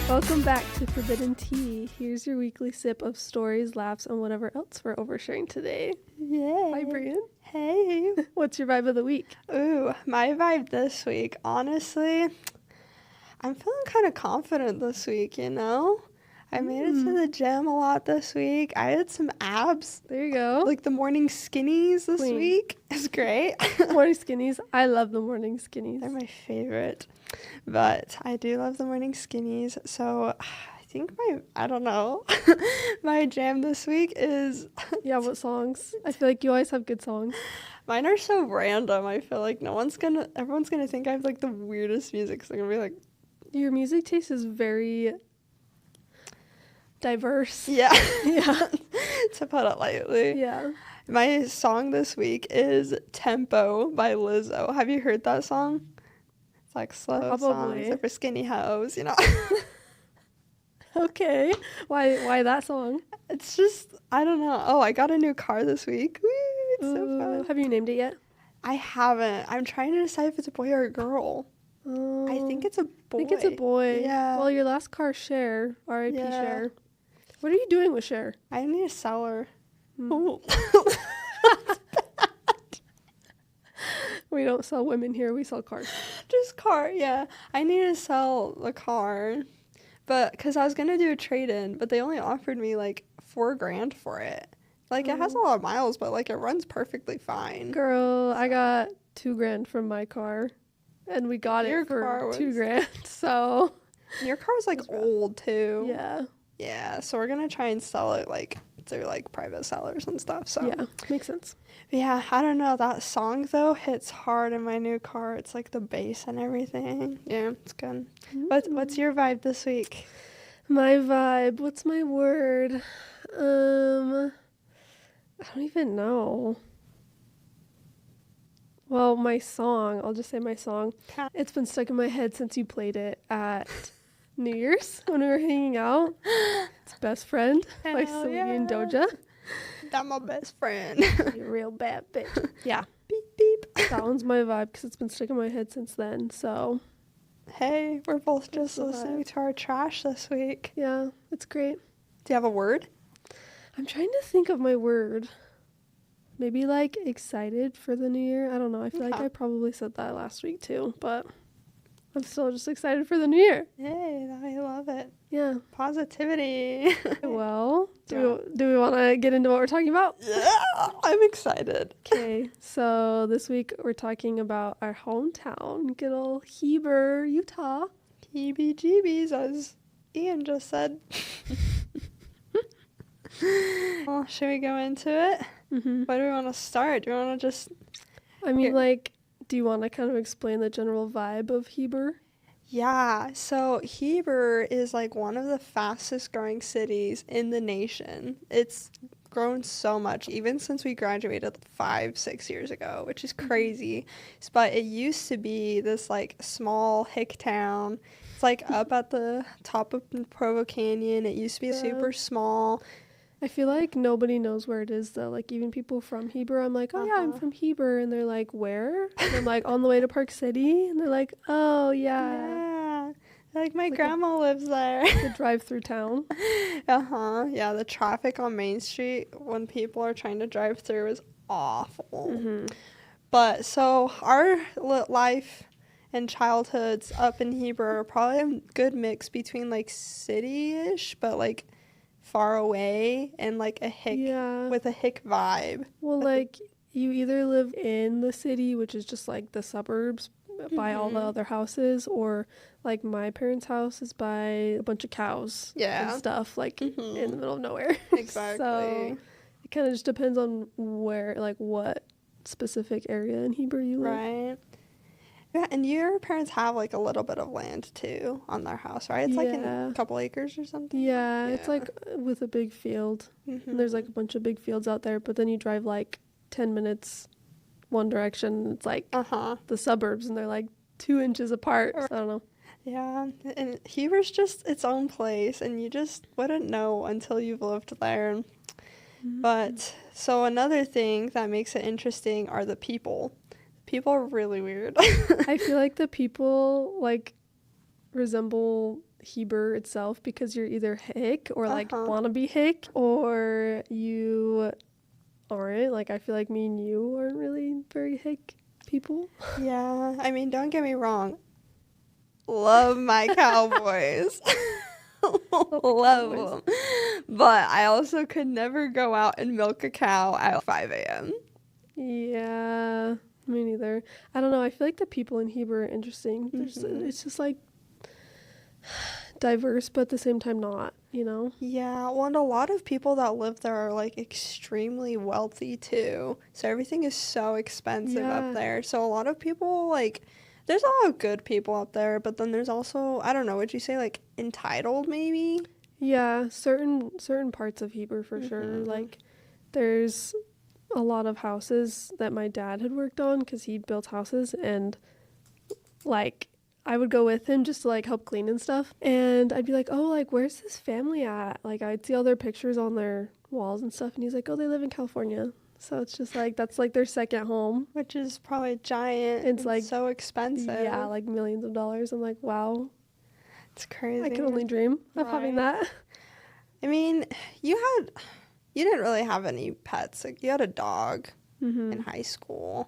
Welcome back to Forbidden Tea. Here's your weekly sip of stories, laughs, and whatever else we're oversharing today. Yay. Hi, Brian. Hey. What's your vibe of the week? Ooh, my vibe this week, honestly, I'm feeling kind of confident this week, you know? I made it to the gym a lot this week. I had some abs. There you go. Like the morning skinnies this week. It's great. Morning skinnies. I love the morning skinnies. They're my favorite. But I do love the morning skinnies. So I think I don't know, my jam this week is... Yeah, what songs? I feel like you always have good songs. Mine are so random. I feel like everyone's gonna think I have like the weirdest music. So they're gonna be like, your music taste is very diverse. yeah. Yeah. To put it lightly. Yeah. My song this week is Tempo by Lizzo. Have you heard that song? It's like slow Probably. songs for skinny hoes, you know. Okay. Why that song? It's just, I don't know. Oh, I got a new car this week. Woo, it's so fun. Have you named it yet? I haven't. I'm trying to decide if it's a boy or a girl. I think it's a boy. I think it's a boy. Yeah. Well, your last car, Cher. R.I.P. Yeah. Cher. What are you doing with Cher? I need to sell her. Ooh. We don't sell women here. We sell cars. Just car, yeah. I need to sell the car. But, because I was going to do a trade-in, but they only offered me, like, $4,000 for it. Like, it has a lot of miles, but, like, it runs perfectly fine. Girl, I got $2,000 from my car. And we got it for $2,000, so... Your car was, like, old, too. Yeah. Yeah, so we're going to try and sell it, like, through, like, private sellers and stuff, so... Yeah, makes sense. But yeah, I don't know. That song, though, hits hard in my new car. It's, like, the bass and everything. Yeah, it's good. What's your vibe this week? My vibe. What's my word? I don't even know. Well, my song. I'll just say my song. It's been stuck in my head since you played it at New Year's when we were hanging out. It's Best Friend by Celine and Doja. That's my best friend. You're a real bad bitch. Yeah. Beep, beep. That one's my vibe because it's been stuck in my head since then. So, hey, we're both just listening to our trash this week. yeah, it's great. Do you have a word? I'm trying to think of my word. Maybe like excited for the new year. I don't know. I feel like I probably said that last week too, but I'm still just excited for the new year. Yay, I love it. Yeah. Positivity. Well, do we want to get into what we're talking about? Yeah, I'm excited. Okay, so this week we're talking about our hometown, good old Heber, Utah. Heebie-jeebies, as Ian just said. Well, should we go into it? Mm-hmm. Where do we want to start? Do we want to just... I mean, like, do you want to kind of explain the general vibe of Heber? Yeah, so Heber is like one of the fastest growing cities in the nation. It's grown so much, even since we graduated 5-6 years ago, which is crazy. But it used to be this like small hick town. It's like up at the top of Provo Canyon. It used to be super small. I feel like nobody knows where it is, though. Like, even people from Heber, I'm like, oh, yeah, I'm from Heber. And they're like, where? And I'm like, on the way to Park City. And they're like, oh, yeah. Like, my grandma lives there. The drive-through town. Yeah, the traffic on Main Street when people are trying to drive through is awful. Mm-hmm. But, so, our life and childhoods up in Heber are probably a good mix between, like, city-ish, but, like, far away and like a hick with a hick vibe. Well, like you either live in the city, which is just like the suburbs by all the other houses, or like my parents' house is by a bunch of cows and stuff, like in the middle of nowhere. Exactly. So it kind of just depends on where, like what specific area in Heber you live. Right. Yeah, and your parents have like a little bit of land too on their house, right? It's like in a couple acres or something. Yeah, it's like with a big field. And there's like a bunch of big fields out there, but then you drive like 10 minutes one direction, and it's like the suburbs, and they're like 2 inches apart. So I don't know. Yeah, and Heber's just its own place, and you just wouldn't know until you've lived there. But so another thing that makes it interesting are the people. People are really weird. I feel like the people like resemble Heber itself, because you're either hick or like wanna be hick, or you aren't. Like, I feel like me and you aren't really very hick people. Yeah, I mean, don't get me wrong. Love my cowboys. Love them. But I also could never go out and milk a cow at 5 a.m. Yeah, me neither. I don't know. I feel like the people in Heber are interesting. It's just like diverse, but at the same time not, you know? Yeah, well, and a lot of people that live there are like extremely wealthy too. So everything is so expensive up there. So a lot of people, like, there's a lot of good people up there, but then there's also, I don't know, would you say like entitled maybe? Yeah, certain parts of Heber for sure. Like, there's a lot of houses that my dad had worked on because he built houses, and like I would go with him just to like help clean and stuff, and I'd be like, oh, like, where's this family at? Like, I'd see all their pictures on their walls and stuff, and he's like, oh, they live in California. So it's just like, that's like their second home, which is probably giant. It's like so expensive. Yeah, like millions of dollars. I'm like, wow, it's crazy. I could only dream of having that. I mean, you didn't really have any pets. Like, you had a dog in high school.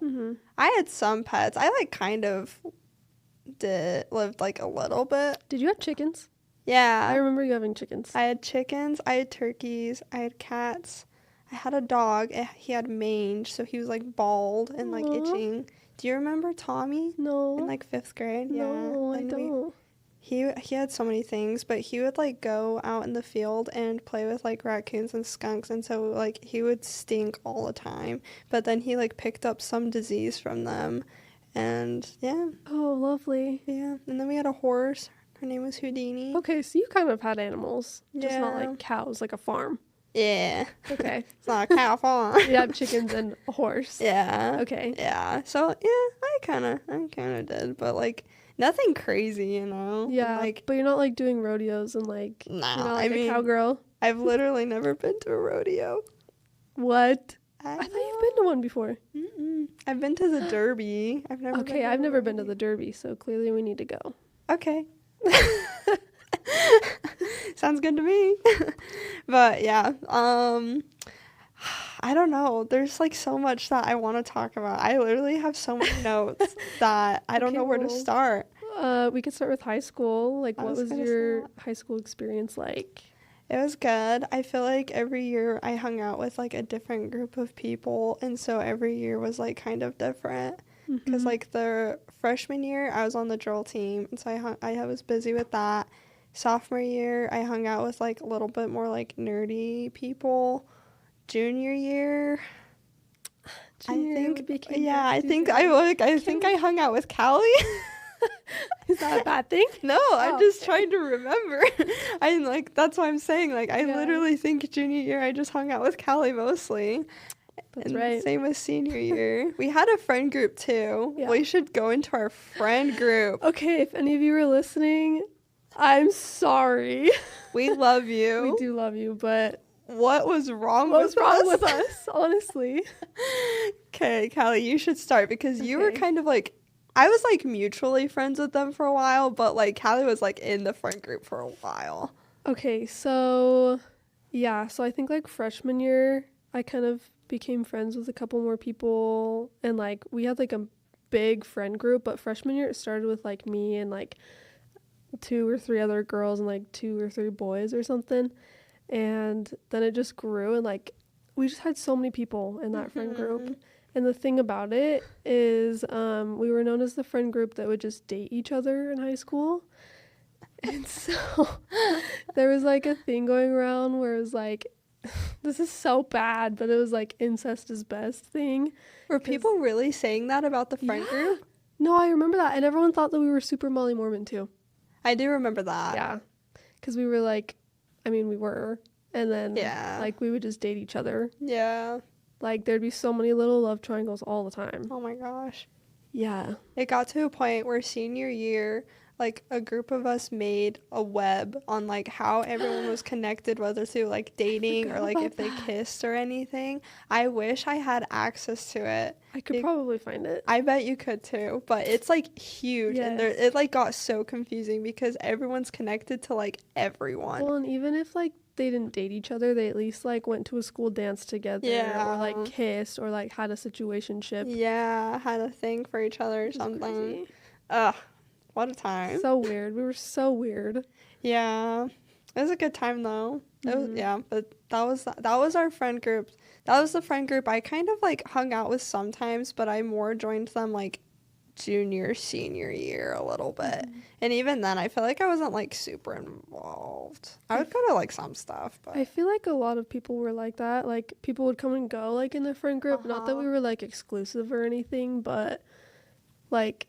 I had some pets. I like kind of lived like a little bit. Did you have chickens? Yeah, I remember you having chickens. I had chickens, I had turkeys, I had cats, I had a dog. He had mange, so he was like bald and like itching. Do you remember Tommy? No. In like 5th grade? No, I don't. He had so many things, but he would like go out in the field and play with like raccoons and skunks, and so like he would stink all the time. But then he like picked up some disease from them, and yeah. Oh, lovely. Yeah, and then we had a horse. Her name was Houdini. Okay, so you kind of had animals, just not like cows, like a farm. Yeah. Okay. It's not a cow farm. You have chickens and a horse. Yeah. Okay. Yeah. So yeah, I kind of did, but like nothing crazy, you know. Yeah. Like, but you're not like doing rodeos and like you're not like a cowgirl. I've literally never been to a rodeo. What? I thought you've been to one before. I've been to the Derby. I've never been to the Derby, so clearly we need to go. Okay. Sounds good to me. But yeah, I don't know. There's like so much that I want to talk about. I literally have so many notes that I don't know where to start. We could start with high school. Like, what was your high school experience like? It was good. I feel like every year I hung out with like a different group of people, and so every year was like kind of different. Because like the freshman year I was on the drill team, and so I was busy with that. Sophomore year I hung out with like a little bit more like nerdy people. Junior year I think I hung out with Callie. Is that a bad thing? No, I'm just trying to remember. I'm like, that's what I'm saying. Like, I literally think junior year I just hung out with Callie mostly. That's right. Same with senior year. We had a friend group too. Yeah. We should go into our friend group. Okay, if any of you are listening, I'm sorry. We love you. We do love you, but what was wrong with us, honestly? Okay, Callie, you should start because you were kind of like, I was like mutually friends with them for a while, but like Callie was like in the friend group for a while. Okay, so yeah, so I think like freshman year, I kind of became friends with a couple more people, and like we had like a big friend group, but freshman year it started with like me and like 2 or 3 other girls and like 2 or 3 boys or something, and then it just grew, and like we just had so many people in that friend group. And the thing about it is we were known as the friend group that would just date each other in high school. And so there was like a thing going around where it was like, this is so bad, but it was like incest is best thing. Were people really saying that about the friend group? No, I remember that. And everyone thought that we were super Molly Mormon too. I do remember that. Yeah. Because we were like, I mean, we were. And then like we would just date each other. Yeah. Like there'd be so many little love triangles all the time. Oh my gosh. Yeah. It got to a point where senior year, like a group of us made a web on like how everyone was connected, whether through like dating or like if they kissed or anything. I wish I had access to it. I could probably find it. I bet you could too, but it's like huge. Yes. And it like got so confusing because everyone's connected to like everyone. Well, and even if like they didn't date each other, they at least like went to a school dance together, or like kissed, or like had a situationship. Yeah, had a thing for each other or something. Ugh, what a time. So weird. We were so weird. Yeah, it was a good time though. But that was our friend group. That was the friend group I kind of like hung out with sometimes, but I more joined them like junior, senior year a little bit. And even then I feel like I wasn't like super involved. I would go to like some stuff, but I feel like a lot of people were like that. Like people would come and go like in the friend group. Not that we were like exclusive or anything, but like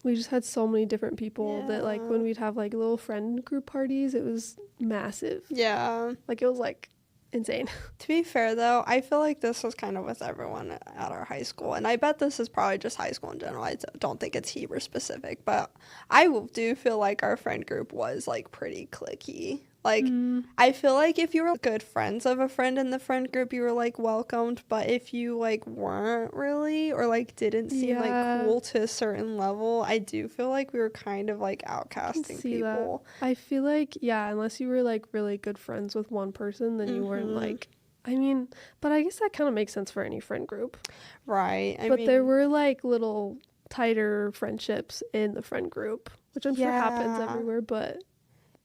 we just had so many different people that like when we'd have like little friend group parties, it was massive. Yeah, like it was like insane. To be fair though, I feel like this was kind of with everyone at our high school, and I bet this is probably just high school in general. I don't think it's Heber specific, but I do feel like our friend group was like pretty cliquey. Like I feel like if you were good friends of a friend in the friend group, you were like welcomed, but if you like weren't really, or like didn't seem like cool to a certain level, I do feel like we were kind of like outcasting people. That. I feel like unless you were like really good friends with one person, then you weren't like, I mean, but I guess that kind of makes sense for any friend group, right? But there were like little tighter friendships in the friend group, which I'm sure happens everywhere, but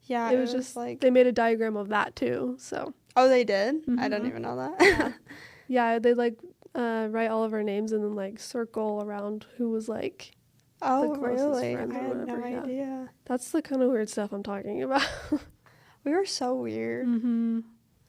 yeah, it was just like they made a diagram of that too. So they did? I didn't even know that. They like write all of our names and then like circle around who was like the closest friends. I had no idea. That's the kind of weird stuff I'm talking about. We were so weird.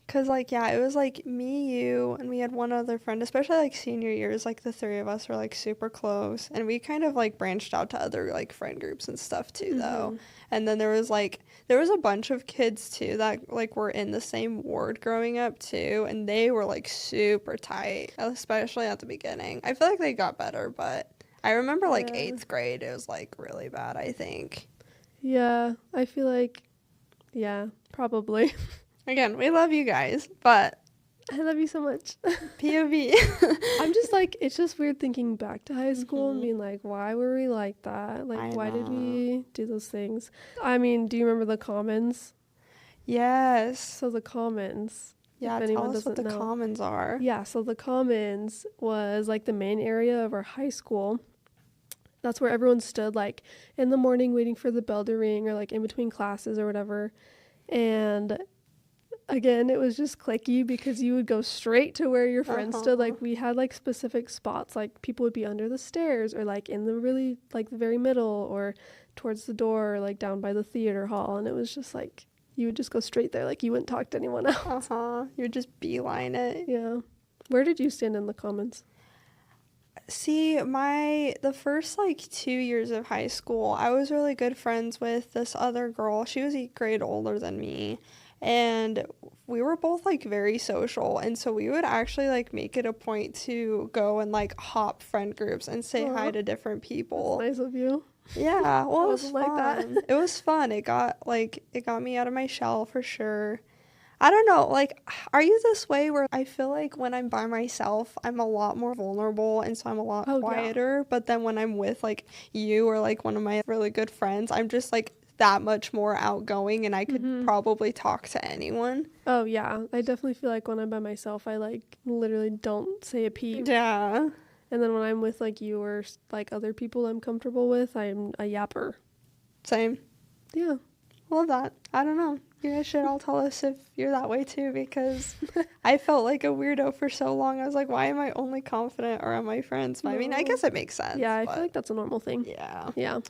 Cause like it was like me, you, and we had one other friend, especially like senior years, like the three of us were like super close, and we kind of like branched out to other like friend groups and stuff too though. And then there was a bunch of kids too that like were in the same ward growing up too, and they were like super tight, especially at the beginning. I feel like they got better, but I remember like 8th grade it was like really bad, I think. Yeah, I feel like probably. Again, we love you guys, but I love you so much. POV. I'm just like, it's just weird thinking back to high school and being like, why were we like that? Like, why did we do those things? I mean, do you remember the Commons? Yes. So the Commons. Yeah, tell us what the Commons are. Yeah, so the Commons was like the main area of our high school. That's where everyone stood like in the morning waiting for the bell to ring, or like in between classes or whatever. And again, it was just cliquey because you would go straight to where your friends stood. Like we had like specific spots, like people would be under the stairs or like in the really like the very middle or towards the door or like down by the theater hall. And it was just like you would just go straight there, like you wouldn't talk to anyone else. You would just beeline it. Yeah. Where did you stand in the Commons? See, the first like 2 years of high school, I was really good friends with this other girl. She was a grade older than me, and we were both like very social, and so we would actually like make it a point to go and like hop friend groups and say hi to different people. That's nice of you. Yeah, well, it was fun. Like that. It was fun. It got me out of my shell for sure. I don't know, like, are you this way where I feel like when I'm by myself, I'm a lot more vulnerable, and so I'm a lot quieter, but then when I'm with, like, you or, like, one of my really good friends, I'm just, like, that much more outgoing, and I could probably talk to anyone. Oh, yeah. I definitely feel like when I'm by myself, I, like, literally don't say a peep. Yeah. And then when I'm with, like, you or, like, other people I'm comfortable with, I'm a yapper. Same. Yeah. Love that. I don't know. You guys should all tell us if you're that way too, because I felt like a weirdo for so long. I was like, why am I only confident around my friends? But I mean, I guess it makes sense. Yeah, I feel like that's a normal thing. Yeah. Yeah.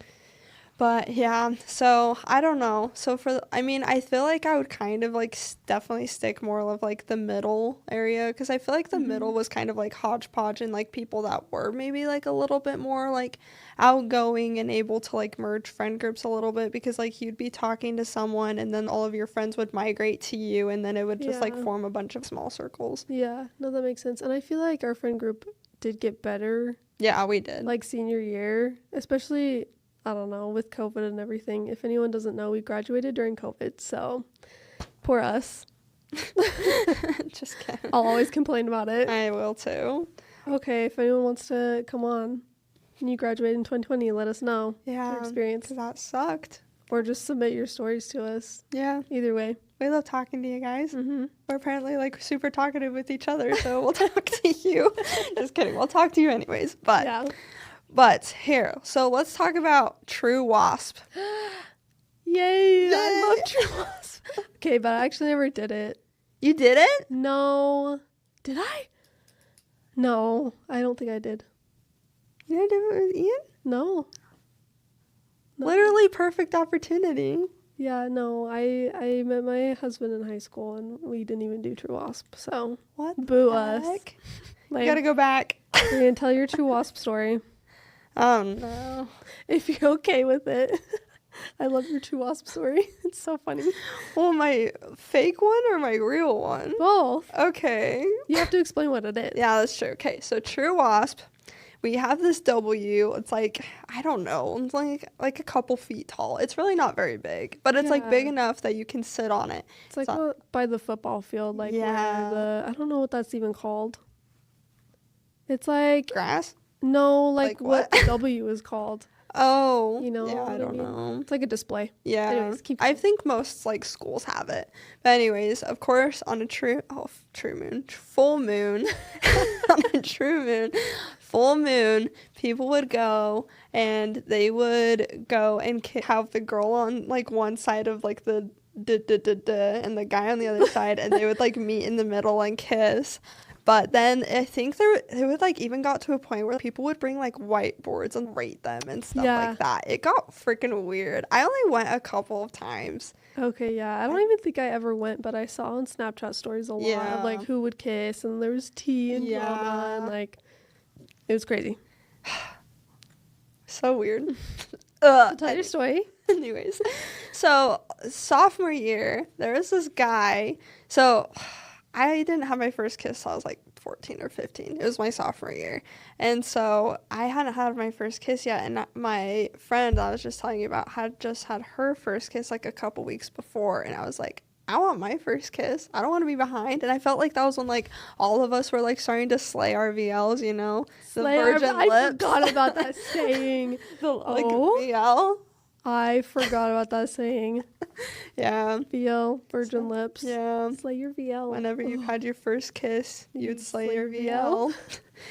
But yeah, so I don't know. So I feel like I would kind of like definitely stick more of like the middle area, because I feel like the middle was kind of like hodgepodge and like people that were maybe like a little bit more like outgoing and able to like merge friend groups a little bit, because like you'd be talking to someone and then all of your friends would migrate to you, and then it would just like form a bunch of small circles. Yeah, no, that makes sense. And I feel like our friend group did get better. Yeah, we did. Like senior year, especially I don't know, with COVID and everything. If anyone doesn't know, we graduated during COVID, so poor us. Just kidding. I'll always complain about it. I will too. Okay, if anyone wants to come on and you graduated in 2020, let us know your experience. 'Cause that sucked. Or just submit your stories to us. Yeah. Either way. We love talking to you guys. Mm-hmm. We're apparently like super talkative with each other, so we'll talk to you. Just kidding. We'll talk to you anyways. But yeah. But here, so let's talk about True Wasp. Yay! I love True Wasp. Okay, but I actually never did it. You did it? No. Did I? No, I don't think I did. You didn't do it with Ian? No. Literally perfect opportunity. Yeah, no, I met my husband in high school and we didn't even do True Wasp, so what? Boo us. You gotta go back. You're gonna tell your True Wasp story. Oh no. If you're okay with it. I love your True Wasp story. It's so funny. Well, my fake one or my real one? Both. Okay. You have to explain what it is. Yeah, that's true. Okay, so True Wasp. We have this W. It's like, I don't know, it's like a couple feet tall. It's really not very big, but it's like big enough that you can sit on it. It's like by the football field, like where I don't know what that's even called. It's like grass? No, like what the W is called. Oh, you know, yeah, I don't know. It's like a display. Yeah, anyways, I think most like schools have it. But anyways, of course, on a full moon, on a true moon, full moon, people would go and they would go and have the girl on like one side of like the and the guy on the other side, and they would like meet in the middle and kiss. But then I think they would like even got to a point where people would bring like whiteboards and rate them and stuff like that. It got freaking weird. I only went a couple of times. Okay, yeah. I don't even think I ever went, but I saw on Snapchat stories a lot of like who would kiss, and there was tea and drama, and like it was crazy. So weird. Tell your story. Anyways, so sophomore year, there was this guy. So I didn't have my first kiss till I was like 14 or 15. It was my sophomore year. And so I hadn't had my first kiss yet. And my friend I was just telling you about had just had her first kiss like a couple weeks before. And I was like, I want my first kiss. I don't want to be behind. And I felt like that was when like all of us were like starting to slay our VLs, you know? The virgin lips. I forgot about that saying. VL. I forgot about that saying. Yeah. VL, virgin lips. Yeah. Slay your VL. Whenever you had your first kiss, you'd slay your VL.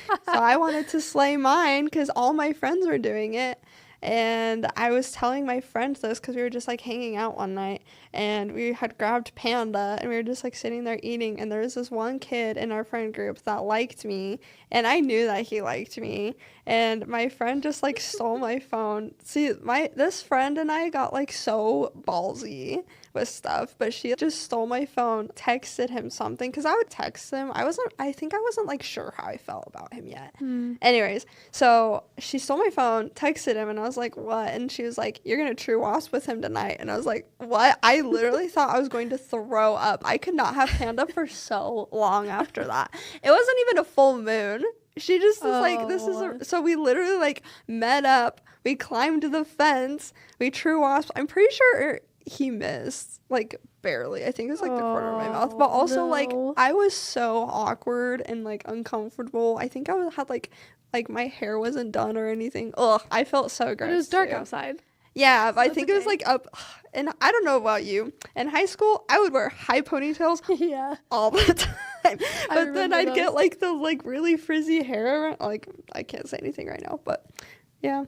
So I wanted to slay mine because all my friends were doing it. And I was telling my friends this because we were just like hanging out one night and we had grabbed Panda and we were just like sitting there eating, and there was this one kid in our friend group that liked me, and I knew that he liked me, and my friend just like stole my phone. See, this friend and I got like so ballsy with stuff, but she just stole my phone, texted him something, because I would text him. I think I wasn't like sure how I felt about him yet. Anyways, so she stole my phone, texted him, and I was like, what? And she was like, you're gonna True Wasp with him tonight. And I was like, what? I literally thought I was going to throw up. I could not have Panda for so long after that. It wasn't even a full moon. She just was like, so we literally like met up, we climbed the fence, we True Wasp. I'm pretty sure he missed, like, barely. I think it was like the corner of my mouth, but also like I was so awkward and like uncomfortable. I think I had like my hair wasn't done or anything. Ugh, I felt so gross. It was dark outside. Yeah, but I think it was like up, and I don't know about you. In high school, I would wear high ponytails all the time. But then I'd get like the like really frizzy hair. Like, I can't say anything right now, but yeah.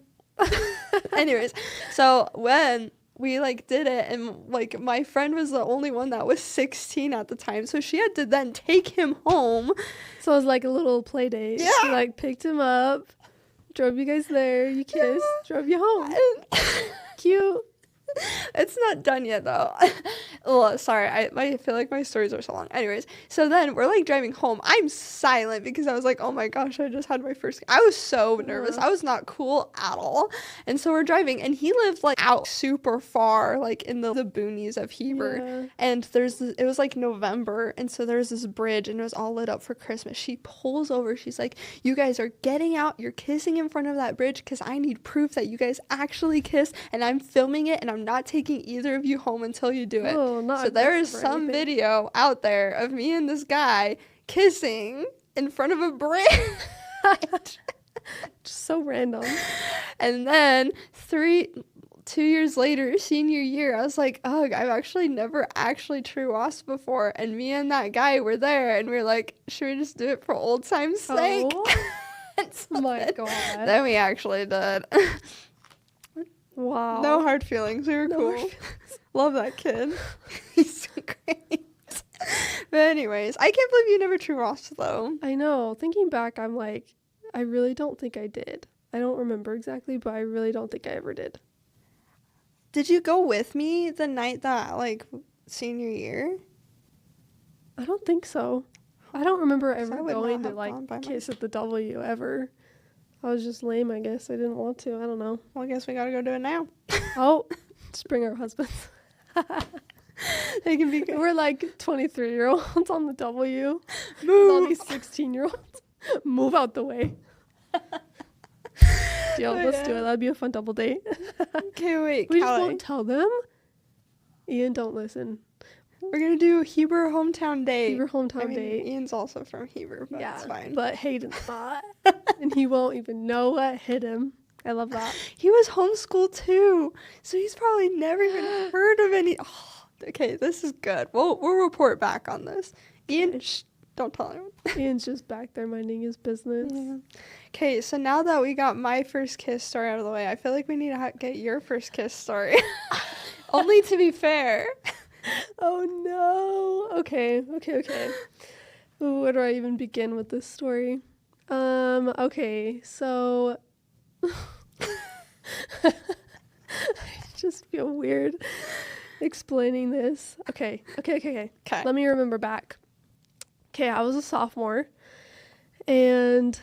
Anyways, so when we like did it, and like my friend was the only one that was 16 at the time, so she had to then take him home. So it was like a little play date. Yeah. She like picked him up, drove you guys there, you kissed, drove you home. Cute. It's not done yet, though. Well, sorry, I feel like my stories are so long. Anyways, so then we're like driving home. I'm silent because I was like, oh my gosh, I just had my first. I was so nervous. I was not cool at all. And so we're driving, and he lived like out super far, like in the boonies of Heber. Yeah. And it was like November, and so there's this bridge, and it was all lit up for Christmas. She pulls over. She's like, you guys are getting out. You're kissing in front of that bridge because I need proof that you guys actually kissed, and I'm filming it, and I'm not taking either of you home until you do it. So there is some video out there of me and this guy kissing in front of a bridge. Just so random. And then 2 years later, senior year, I was like, ugh, I've actually never actually true lost before. And me and that guy were there, and we were like, should we just do it for old time's sake? Oh my God. Then we actually did. Wow. No hard feelings. We were cool. Love that kid. He's so great. But anyways, I can't believe you never true lost, though. I know. Thinking back, I'm like, I really don't think I did. I don't remember exactly, but I really don't think I ever did. Did you go with me the night that, like, senior year? I don't think so. I don't remember ever going to, like, kiss at the W ever. I was just lame, I guess. I didn't want to. I don't know. Well, I guess we gotta go do it now. Oh, just bring our husbands. They can be good. We're like 23-year-olds on the W. Move. With all these 16-year-olds. Move out the way. Deal, let's do it. That'd be a fun double date. Okay, wait. We just won't tell them. Ian, don't listen. We're gonna do Heber hometown date. Heber hometown date. Ian's also from Heber, but it's fine. But Hayden's not. And he won't even know what hit him. I love that. He was homeschooled too, so he's probably never even heard of any. Oh, okay, this is good. We'll report back on this. Ian, don't tell anyone. Ian's just back there minding his business. Yeah. Okay, so now that we got my first kiss story out of the way, I feel like we need to get your first kiss story. Only to be fair. Oh no. Okay. Ooh, where do I even begin with this story? Okay, so I just feel weird explaining this. Okay. Let me remember back. Okay, I was a sophomore, and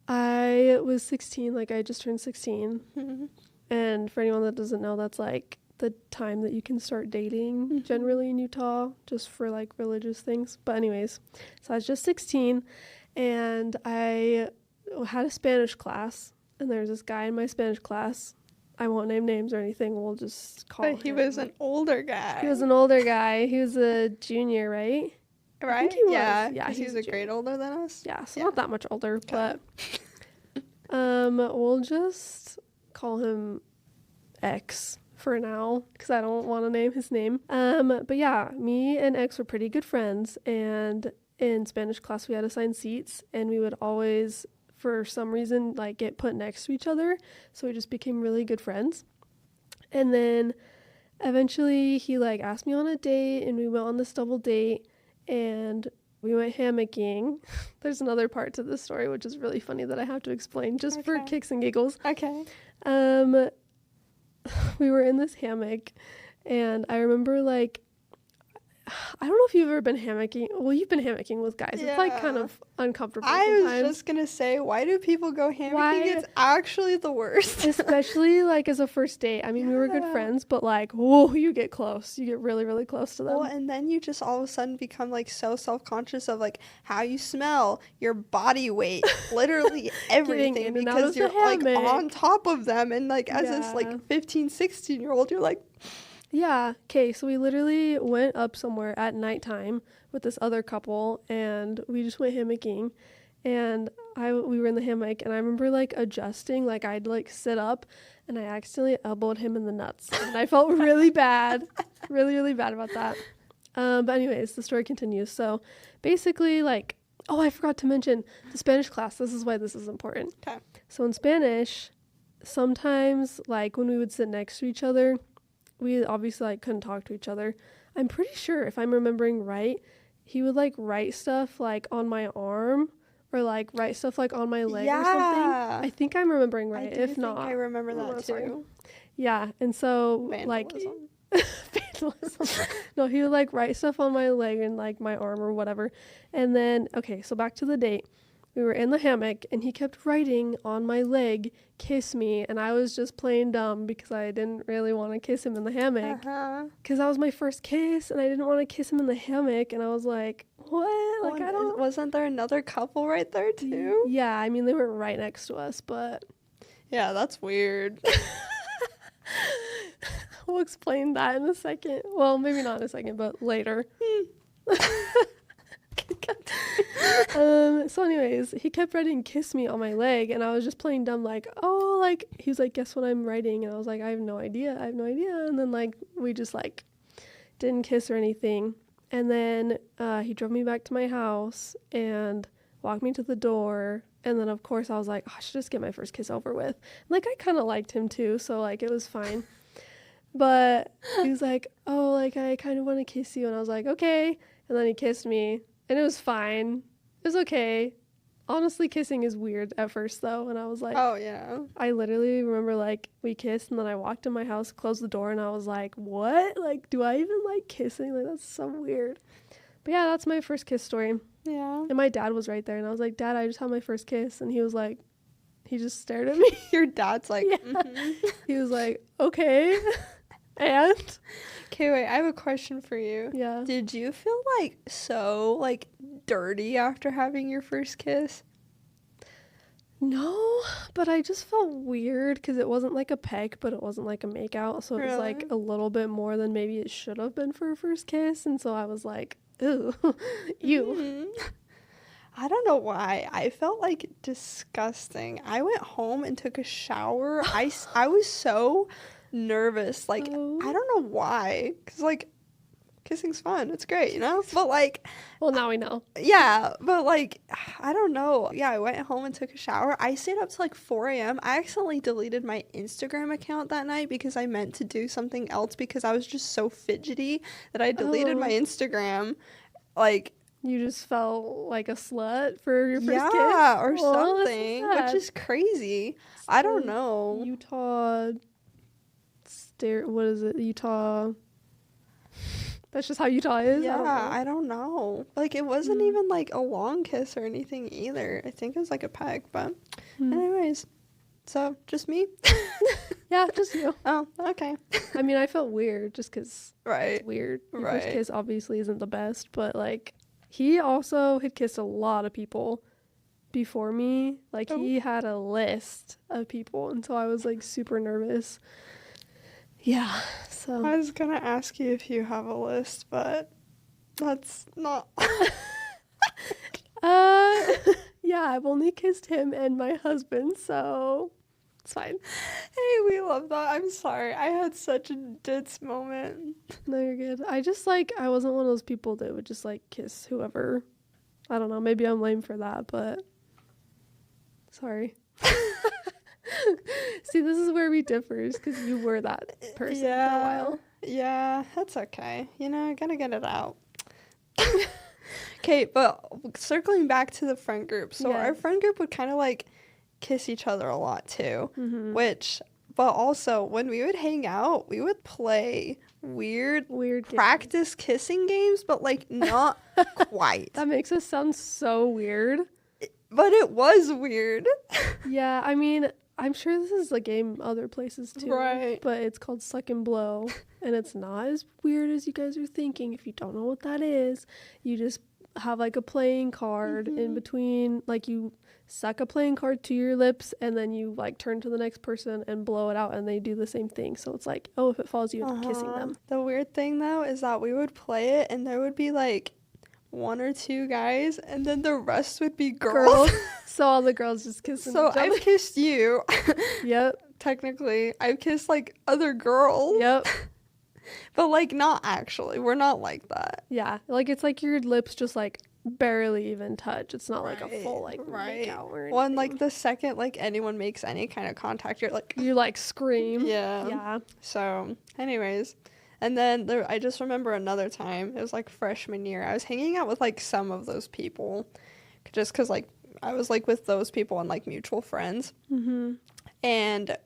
I was 16, like I just turned 16. Mm-hmm. And for anyone that doesn't know, that's like the time that you can start dating generally in Utah, just for like religious things. But anyways, so I was just 16, and I had a Spanish class, and there's this guy in my Spanish class. I won't name names or anything. We'll just call him. But he was an older guy. He was an older guy. He was a junior, right? Right? I think he was. Yeah, he's a grade older than us. Yeah, so not that much older, but we'll just call him X for now, because I don't want to name his name. But yeah, me and X were pretty good friends, and in Spanish class we had assigned seats, and we would always, for some reason, like get put next to each other, so we just became really good friends. And then eventually he like asked me on a date, and we went on this double date, and we went hammocking. There's another part to this story which is really funny that I have to explain just for kicks and giggles. Okay. We were in this hammock, and I remember like, I don't know if you've ever been hammocking. Well, you've been hammocking with guys. Yeah. It's like kind of uncomfortable sometimes. I was just gonna say, why do people go hammocking? It's actually the worst. Especially like as a first date. I mean, we were good friends, but like, whoa, you get close. You get really, really close to them. Well, and then you just all of a sudden become like so self-conscious of like how you smell, your body weight, literally everything, because you're like on top of them, and like as this like 15, 16-year-old, you're like, yeah. Okay. So we literally went up somewhere at nighttime with this other couple, and we just went hammocking, and we were in the hammock, and I remember like adjusting, like I'd like sit up, and I accidentally elbowed him in the nuts, and I felt really bad, really, really bad about that. But anyways, the story continues. So basically, like, oh, I forgot to mention the Spanish class. This is why this is important. Okay. So in Spanish, sometimes like when we would sit next to each other, we obviously like couldn't talk to each other. I'm pretty sure, if I'm remembering right, he would like write stuff like on my arm, or like write stuff like on my leg or something. I think I'm remembering right. If not, I remember that too. Yeah, and so Vandalism. like vandalism. No, he would like write stuff on my leg and like my arm or whatever. And then okay, so back to the date. We were in the hammock and he kept writing on my leg, "Kiss me," and I was just playing dumb because I didn't really want to kiss him in the hammock. Because that was my first kiss and I didn't want to kiss him in the hammock, and I was like, what? Like, I don't. Wasn't there another couple right there too? Yeah, I mean they were right next to us, but yeah, that's weird. We'll explain that in a second. Well, maybe not in a second, but later. So anyways, he kept writing "kiss me" on my leg, and I was just playing dumb, like, oh, like, he was like, guess what I'm writing? And I was like, I have no idea. And then like we just like didn't kiss or anything. And then he drove me back to my house and walked me to the door. And then of course I was like, oh, I should just get my first kiss over with. And, like, I kind of liked him too, so like it was fine. But he was like, oh, like, I kind of want to kiss you. And I was like, okay. And then he kissed me, and it was fine. It was okay. Honestly, kissing is weird at first, though. And I was like, oh, yeah. I literally remember, like, we kissed, and then I walked in my house, closed the door, and I was like, what? Like, do I even like kissing? Like, that's so weird. But yeah, that's my first kiss story. Yeah. And my dad was right there, and I was like, Dad, I just had my first kiss. And he was like, he just stared at me. Your dad's like, yeah. He was like, okay. And? Okay, wait, I have a question for you. Yeah. Did you feel like so like dirty after having your first kiss? No, but I just felt weird because it wasn't like a peck, but it wasn't like a makeout. So it was like a little bit more than maybe it should have been for a first kiss. And so I was like, ew, ew. Mm-hmm. I don't know why. I felt like disgusting. I went home and took a shower. I was so nervous. Like, I don't know why. Because, like, kissing's fun. It's great, you know? But, like... Well, now we know. Yeah, but, like, I don't know. Yeah, I went home and took a shower. I stayed up till, like, 4 a.m. I accidentally deleted my Instagram account that night because I meant to do something else because I was just so fidgety that I deleted my Instagram. Like... You just felt like a slut for your first kiss? Yeah, or something, which is crazy. I don't know. Utah... What is it? Utah... That's just how Utah is? Yeah, I don't know. Like, it wasn't even, like, a long kiss or anything either. I think it was, like, a peck, but... Anyways. So, just me? Yeah, just you. Oh, okay. I mean, I felt weird just because it's weird. Your first kiss obviously isn't the best, but, like... He also had kissed a lot of people before me. Like, he had a list of people, and so I was, like, super nervous. Yeah, so... I was gonna ask you if you have a list, but that's not... Yeah, I've only kissed him and my husband, so it's fine. Hey, we love that. I'm sorry. I had such a ditz moment. No, you're good. I just, like, I wasn't one of those people that would just, like, kiss whoever. I don't know. Maybe I'm lame for that, but sorry. See, this is where we differ, because you were that person for a while. Yeah, that's okay. You know, I gotta get it out. Okay, but circling back to the friend group. So our friend group would kind of, like, kiss each other a lot, too. But also, when we would hang out, we would play weird practice kissing games, but, like, not quite. That makes us sound so weird. But it was weird. Yeah, I mean... I'm sure this is a game other places too. Right. But it's called Suck and Blow. And it's not as weird as you guys are thinking. If you don't know what that is, you just have like a playing card in between. Like, you suck a playing card to your lips and then you like turn to the next person and blow it out, and they do the same thing. So it's like, oh, if it falls, you end up kissing them. The weird thing though is that we would play it and there would be like 1 or 2 guys, and then the rest would be girls. So all the girls just kissing each other. I've kissed you. Yep. Technically. I've kissed, like, other girls. Yep. But, like, not actually. We're not like that. Yeah. Like, it's like your lips just, like, barely even touch. It's not, like, a full, like, makeout or anything. Well, and, like, the second, like, anyone makes any kind of contact, you're, like... You, like, scream. Yeah. Yeah. So, anyways... And then I just remember another time, it was like freshman year, I was hanging out with like some of those people just because like I was like with those people and like mutual friends. And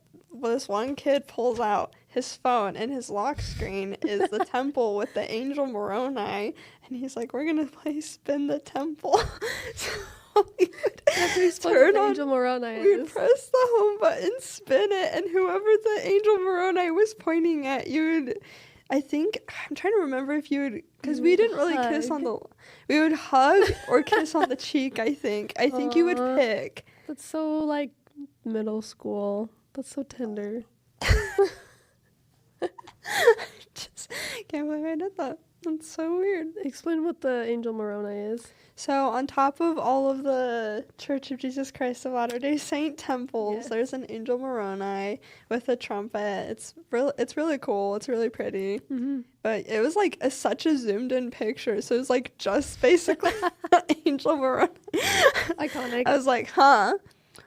this one kid pulls out his phone, and his lock screen is the temple with the angel Moroni, and he's like, we're gonna play Spin the Temple. So we would turn on Angel Moroni. We'd press the home button, spin it, and whoever the angel Moroni was pointing at, you would, I think, I'm trying to remember if you would, because we didn't really kiss on the, we would hug or kiss on the cheek, I think. I think you would pick. That's so, like, middle school. That's so tender. Just can't believe I did that. That's so weird. Explain what the angel Moroni is. So on top of all of the Church of Jesus Christ of Latter-day Saint temples, there's an angel Moroni with a trumpet. It's really cool. It's really pretty. Mm-hmm. But it was like such a zoomed in picture. So it was like just basically angel Moroni. Iconic. I was like,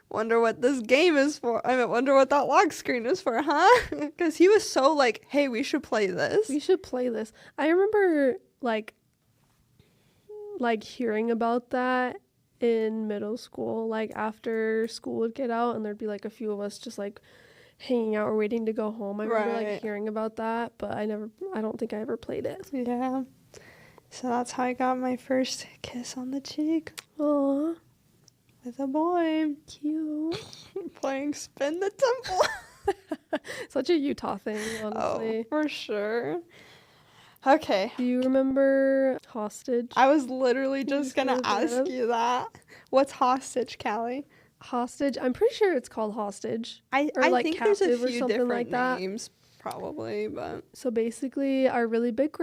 wonder what this game is for. I mean, wonder what that lock screen is for, Because he was so like, hey, we should play this. We should play this. I remember like hearing about that in middle school, like after school would get out and there'd be like a few of us just like hanging out or waiting to go home. I remember like hearing about that, but I don't think I ever played it. Yeah. So that's how I got my first kiss on the cheek. Aww. With a boy. Cute. Playing Spin the Temple. Such a Utah thing, honestly. Oh, for sure. Okay. Do you remember Hostage? I was literally just going to ask you that. What's Hostage, Callie? Hostage? I'm pretty sure it's called Hostage. I like think there's a few different like names, probably, but... So basically, our really big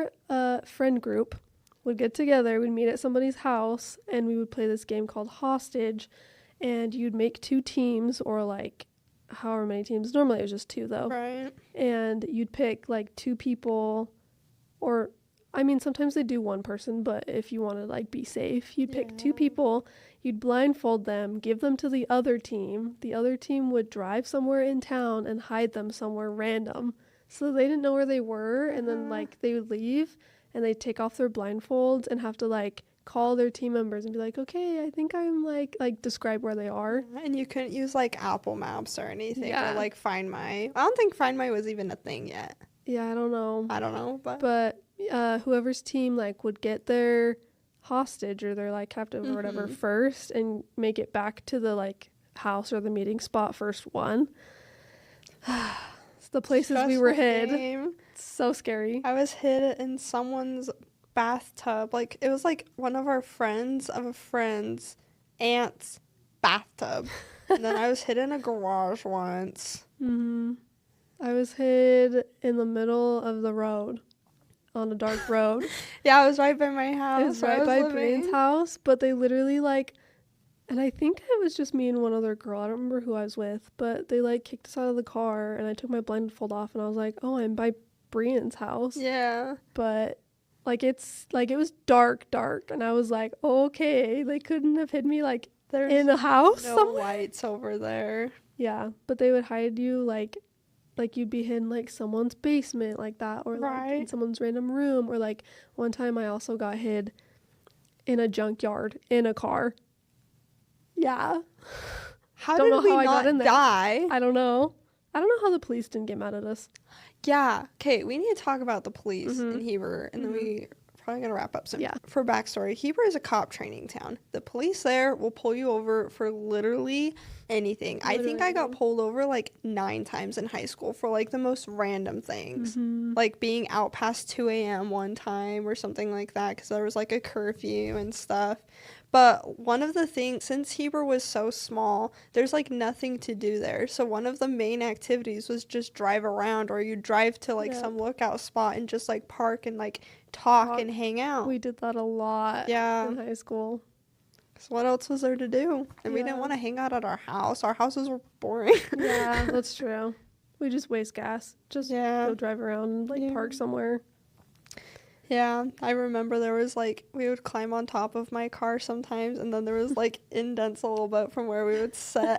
friend group would get together, we'd meet at somebody's house, and we would play this game called Hostage, and you'd make 2 teams, or like however many teams. Normally it was just 2 though. Right. And you'd pick like 2 people, or I mean sometimes they do 1 person, but if you want to like be safe, you'd pick 2 people, you'd blindfold them, give them to the other team. The other team would drive somewhere in town and hide them somewhere random, so they didn't know where they were, and then like they would leave and they'd take off their blindfolds and have to like call their team members and be like, okay, I think I'm like describe where they are. And you couldn't use like Apple Maps or anything, or like Find My. I don't think Find My was even a thing yet. Yeah, I don't know, but whoever's team like would get their hostage or their like captive or whatever first and make it back to the like house or the meeting spot first one. It's the places we were hid. It's so scary. I was hid in someone's bathtub. Like, it was like one of our friends of a friend's aunt's bathtub. And then I was hid in a garage once. I was hid in the middle of the road, on a dark road. Yeah, I was right by my house. It was right by Brian's house, but they literally like, and I think it was just me and one other girl. I don't remember who I was with, but they like kicked us out of the car, and I took my blindfold off, and I was like, oh, I'm by Brian's house. Yeah. But like it was dark, and I was like, oh, okay, they couldn't have hid me like in a house no somewhere. Lights over there. Yeah, but they would hide you like you'd be hidden like someone's basement like that, or like in someone's random room, or like one time I also got hid in a junkyard in a car. Yeah. How did we not die? I don't know how the police didn't get mad at us. Yeah. Okay, we need to talk about the police in Heber, and then we probably gonna wrap up soon. Yeah. For backstory, Heber is a cop training town. The police there will pull you over for literally anything. I think I got pulled over like 9 times in high school for like the most random things. Like being out past 2 a.m. one time or something like that, because there was like a curfew and stuff. But one of the things, since Heber was so small, there's like nothing to do there. So one of the main activities was just drive around, or you drive to like some lookout spot and just like park and like talk and hang out. We did that a lot in high school. So what else was there to do? And we didn't want to hang out at our house. Our houses were boring. Yeah, that's true. We just waste gas. Just go drive around and like park somewhere. Yeah, I remember there was like, we would climb on top of my car sometimes, and then there was like indents a little bit from where we would sit.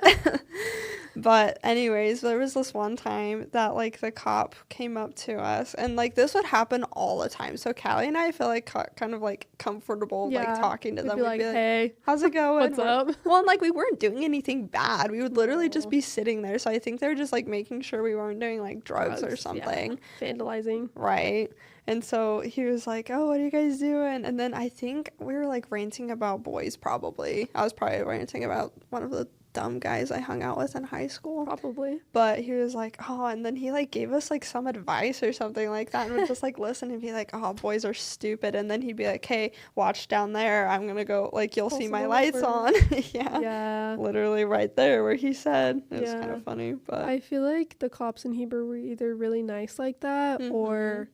But anyways, there was this one time that like the cop came up to us, and like this would happen all the time. So Callie and I feel like kind of like comfortable like talking to them. We'd be like, hey, how's it going? What's up? Well, and like we weren't doing anything bad. We would literally just be sitting there. So I think they were just like making sure we weren't doing like drugs or something. Yeah. Vandalizing. Right. And so he was like, oh, what are you guys doing? And then I think we were like ranting about boys, probably. I was probably ranting about one of the dumb guys I hung out with in high school. Probably. But he was like, oh, and then he like gave us like some advice or something like that, and would just like listen and be like, oh, boys are stupid. And then he'd be like, hey, watch down there. I'm going to go, like, you'll see my lights on. Yeah. Literally right there where he said. It was kind of funny. But I feel like the cops in Heber were either really nice like that or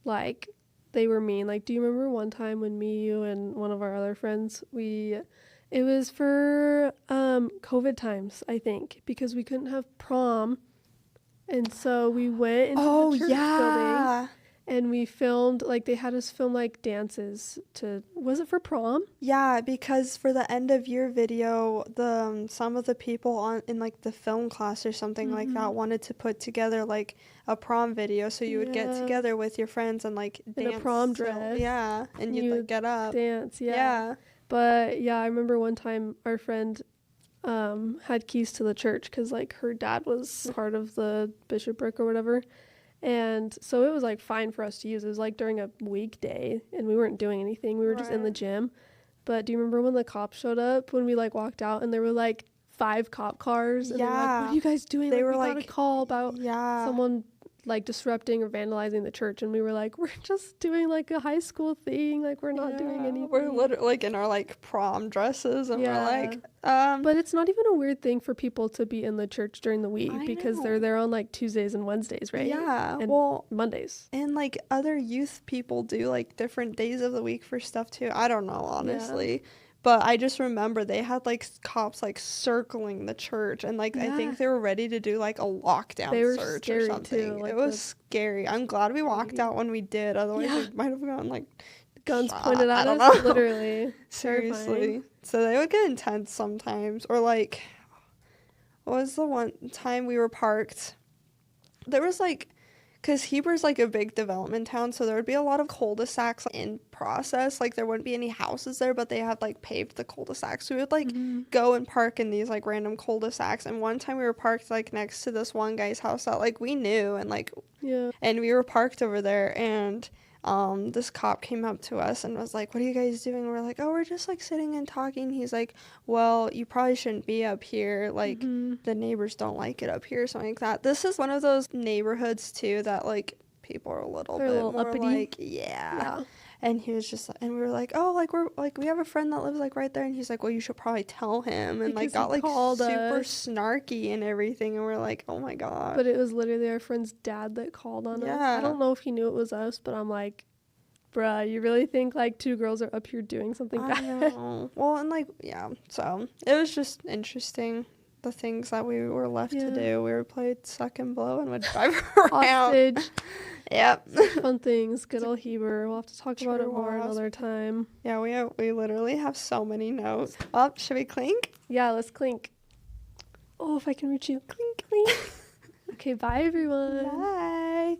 like they were mean. Like, do you remember one time when me, you, and one of our other friends, it was for COVID times, I think, because we couldn't have prom. And so we went into the church building and we filmed, like, they had us film, like, dances was it for prom? Yeah, because for the end of year video, some of the people in, like, the film class or something like that wanted to put together, like, a prom video. So you would get together with your friends and, like, dance. In a prom dress. Yeah, and you'd, like, get up. Dance, yeah. But, yeah, I remember one time our friend had keys to the church because, like, her dad was part of the bishopric or whatever. And so it was, like, fine for us to use. It was, like, during a weekday, and we weren't doing anything. We were just in the gym. But do you remember when the cops showed up, when we, like, walked out, and there were, like, 5 cop cars? And they were like, what are you guys doing? They were we got a call about someone like disrupting or vandalizing the church, and we were like, we're just doing like a high school thing, like we're not doing anything. We're literally like in our like prom dresses, and we're like but it's not even a weird thing for people to be in the church during the week because they're there on like Tuesdays and Wednesdays, right? And Mondays, and like other youth people do like different days of the week for stuff too. I don't know, honestly. But I just remember they had, like, cops, like, circling the church. And, like, I think they were ready to do, like, a lockdown search or something. Too, like it was scary. I'm glad we walked out when we did. Otherwise, we might have gotten, like, guns pointed at us. Literally. Seriously. Terrifying. So they would get intense sometimes. Or, like, what was the one time we were parked? There was, like... Because Heber's, like, a big development town, so there would be a lot of cul-de-sacs in process. Like, there wouldn't be any houses there, but they had, like, paved the cul-de-sacs. So we would, like, go and park in these, like, random cul-de-sacs. And one time we were parked, like, next to this one guy's house that, like, we knew. And, like, and we were parked over there. And this cop came up to us and was like, what are you guys doing? We're like, oh, we're just, like, sitting and talking. He's like, well, you probably shouldn't be up here. Like, the neighbors don't like it up here or something like that. This is one of those neighborhoods, too, that, like, people are a little more uppity. Like, And he was just, and we were like, oh, like, we're, like, we have a friend that lives, like, right there. And he's like, well, you should probably tell him. And, like, got, like, super snarky and everything. And we're like, oh, my God. But it was literally our friend's dad that called on us. I don't know if he knew it was us, but I'm like, bruh, you really think, like, 2 girls are up here doing something bad? I know. Well, and, like, so it was just interesting. The things that we were left to do. We were played suck and blow and would drive around. Hostage. Yep. Fun things. Good old Heber. We'll have to talk about it more another time. Yeah, we literally have so many notes. Oh, should we clink? Yeah, let's clink. Oh, if I can reach you. Clink, clink. Okay, bye, everyone. Bye.